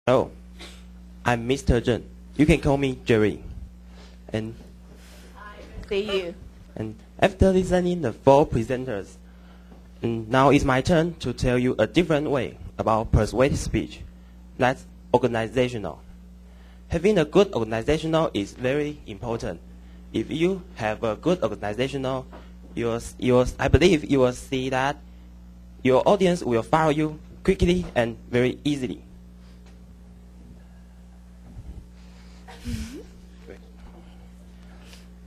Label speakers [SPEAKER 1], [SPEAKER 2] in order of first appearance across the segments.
[SPEAKER 1] Oh, I'm Mr. Zheng. You can call me Jerry. And
[SPEAKER 2] See you.
[SPEAKER 1] and after listening the four presenters, now it's my turn to tell you a different way about persuasive speech. That's organizational. Having a good organizational is very important. If you have a good organizational, I believe you will see that your audience will follow you quickly and very easily.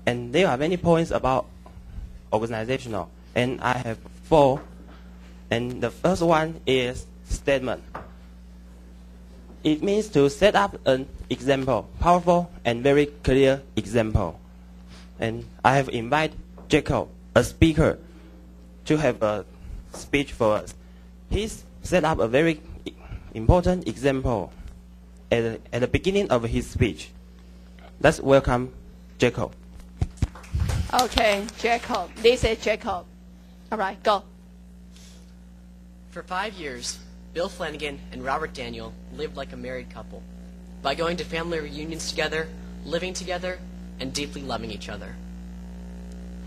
[SPEAKER 1] And there are many points about organizational, and I have four. And the first one is statement. It means to set up an example, powerful and very clear example. And I have invited Jacob, a speaker, to have a speech for us. He's set up a very important example at the beginning of his speech. Let's welcome Jacob.
[SPEAKER 2] Okay, Jacob. This is Jacob. All right, go.
[SPEAKER 3] For 5 years, Bill Flanagan and Robert Daniel lived like a married couple by going to family reunions together, living together, and deeply loving each other.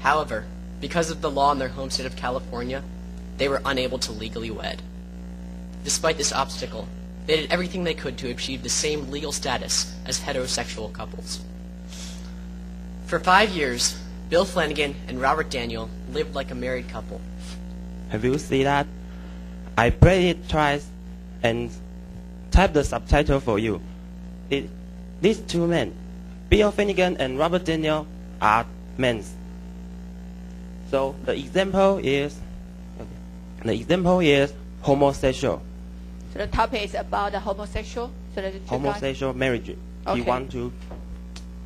[SPEAKER 3] However, because of the law in their home state of California, they were unable to legally wed. Despite this obstacle, they did everything they could to achieve the same legal status as heterosexual couples. For 5 years, Bill Flanagan and Robert Daniel lived like a married couple.
[SPEAKER 1] Have you seen that? I played it twice and typed the subtitle for you. These two men, Bill Flanagan and Robert Daniel, are men. So the example is homosexual.
[SPEAKER 2] So the topic is about the homosexual. So the two guys.
[SPEAKER 1] Homosexual marriage.
[SPEAKER 2] Okay.
[SPEAKER 1] You want to,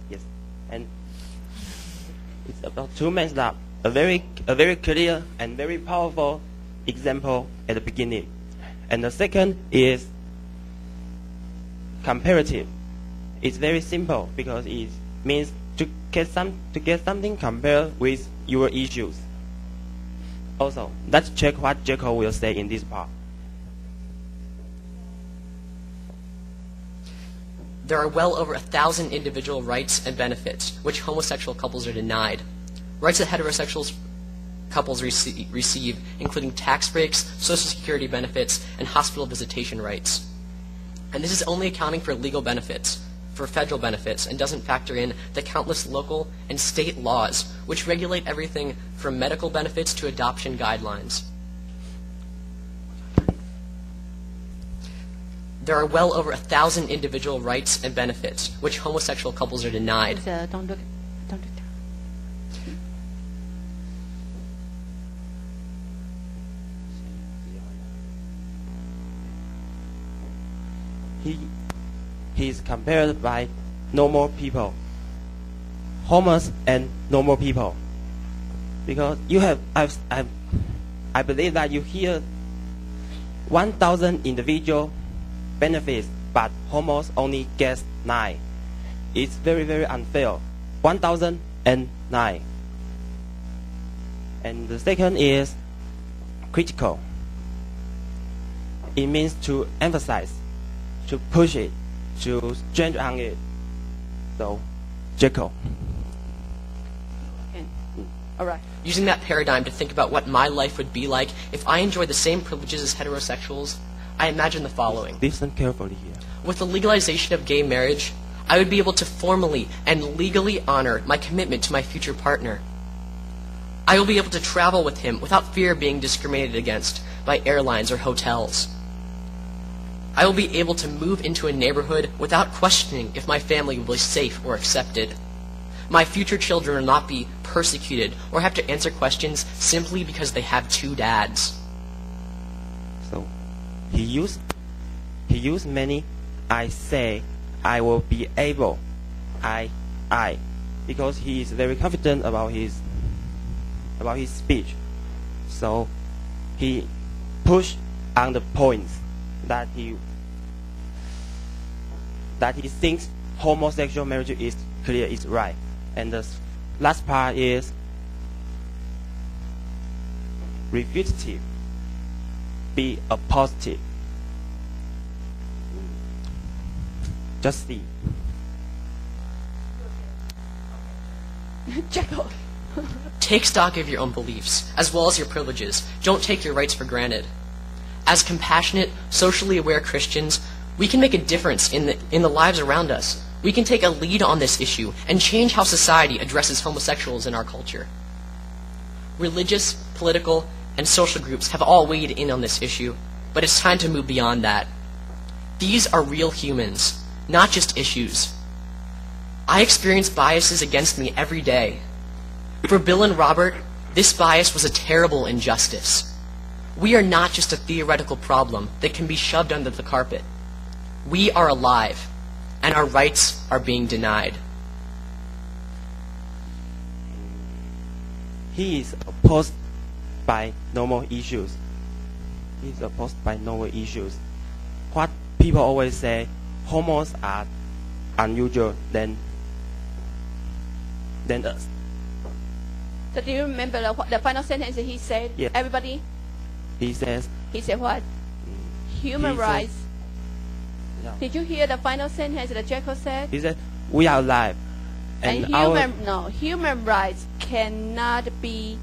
[SPEAKER 1] yes, and it's about two men that a very clear and very powerful example at the beginning. And the second is comparative. It's very simple because it means to get something compared with your issues. Also, let's check what Jacob will say in this part.
[SPEAKER 3] There are well over 1,000 individual rights and benefits which homosexual couples are denied. Rights that heterosexual couples receive, including tax breaks, Social Security benefits, and hospital visitation rights. And this is only accounting for legal benefits, for federal benefits, and doesn't factor in the countless local and state laws which regulate everything from medical benefits to adoption guidelines. There are well over 1,000 individual rights and benefits which homosexual couples are denied.
[SPEAKER 2] Don't look.
[SPEAKER 1] He is compared by normal people, homeless and normal people, because I believe that you hear 1,000 individual benefits, but homeless only gets 9. It's very unfair. 1,009. And the second is critical. It means to emphasize, to push it, to strengthen on it. So, Jacob.
[SPEAKER 2] Okay. All right.
[SPEAKER 3] Using that paradigm to think about what my life would be like if I enjoyed the same privileges as heterosexuals, I imagine the following.
[SPEAKER 1] Listen carefully here.
[SPEAKER 3] With the legalization of gay marriage, I would be able to formally and legally honor my commitment to my future partner. I will be able to travel with him without fear of being discriminated against by airlines or hotels. I will be able to move into a neighborhood without questioning if my family will be safe or accepted. My future children will not be persecuted or have to answer questions simply because they have 2 dads.
[SPEAKER 1] So, he used many I say, I will be able, I, because he is very confident about his speech. So he pushed on the points that he thinks homosexual marriage is clear, is right. And the last part is refutative. Be a positive. Just see.
[SPEAKER 2] Jacob.
[SPEAKER 3] Take stock of your own beliefs, as well as your privileges. Don't take your rights for granted. As compassionate, socially aware Christians, we can make a difference in the lives around us. We can take a lead on this issue and change how society addresses homosexuals in our culture. Religious, political, and social groups have all weighed in on this issue, but it's time to move beyond that. These are real humans, not just issues. I experience biases against me every day. For Bill and Robert, this bias was a terrible injustice. We are not just a theoretical problem that can be shoved under the carpet. We are alive, and our rights are being denied.
[SPEAKER 1] He is opposed by normal issues. He is opposed by normal issues. What people always say, homos are unusual than us.
[SPEAKER 2] So do you remember the final sentence he said?
[SPEAKER 1] Yeah.
[SPEAKER 2] Everybody?
[SPEAKER 1] He says,
[SPEAKER 2] He said what? Human
[SPEAKER 1] he said-
[SPEAKER 2] rights.
[SPEAKER 1] yeah.
[SPEAKER 2] Did you hear the final sentence that Jacob said?
[SPEAKER 1] He said, we are alive.
[SPEAKER 2] And
[SPEAKER 1] our
[SPEAKER 2] human rights cannot be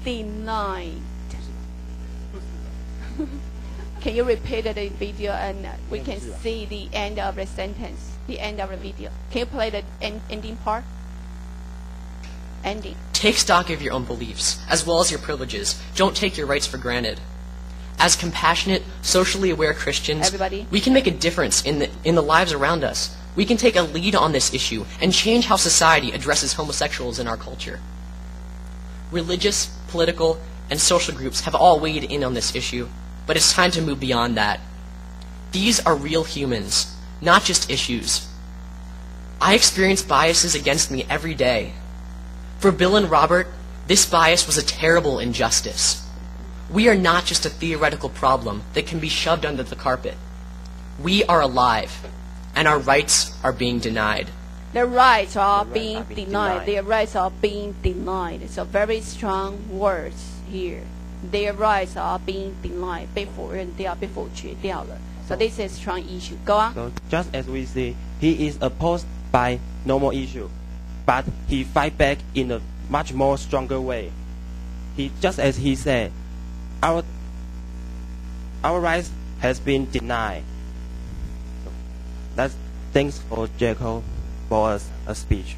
[SPEAKER 2] denied. Can you repeat the video and we can see the end of the sentence, the end of the video? Can you play the ending part? Ending.
[SPEAKER 3] Take stock of your own beliefs, as well as your privileges. Don't take your rights for granted. As compassionate, socially aware Christians,
[SPEAKER 2] Everybody.
[SPEAKER 3] we can make a difference in the lives around us. We can take a lead on this issue and change how society addresses homosexuals in our culture. Religious, political, and social groups have all weighed in on this issue, but it's time to move beyond that. These are real humans, not just issues. I experience biases against me every day. For Bill and Robert, this bias was a terrible injustice. We are not just a theoretical problem that can be shoved under the carpet. We are alive, and our rights are being denied.
[SPEAKER 2] Their rights are
[SPEAKER 1] Their rights
[SPEAKER 2] being
[SPEAKER 1] are being
[SPEAKER 2] denied.
[SPEAKER 1] denied.
[SPEAKER 2] Their rights are being denied. So very strong words here. Their rights are being denied. 被否认掉，被否决掉了。So this is strong issue. Go on.
[SPEAKER 1] So just as we see, he is opposed by normal issue, but he fight back in a much more stronger way. Just as he said, our rights has been denied. So that's thanks for Jacob for a speech.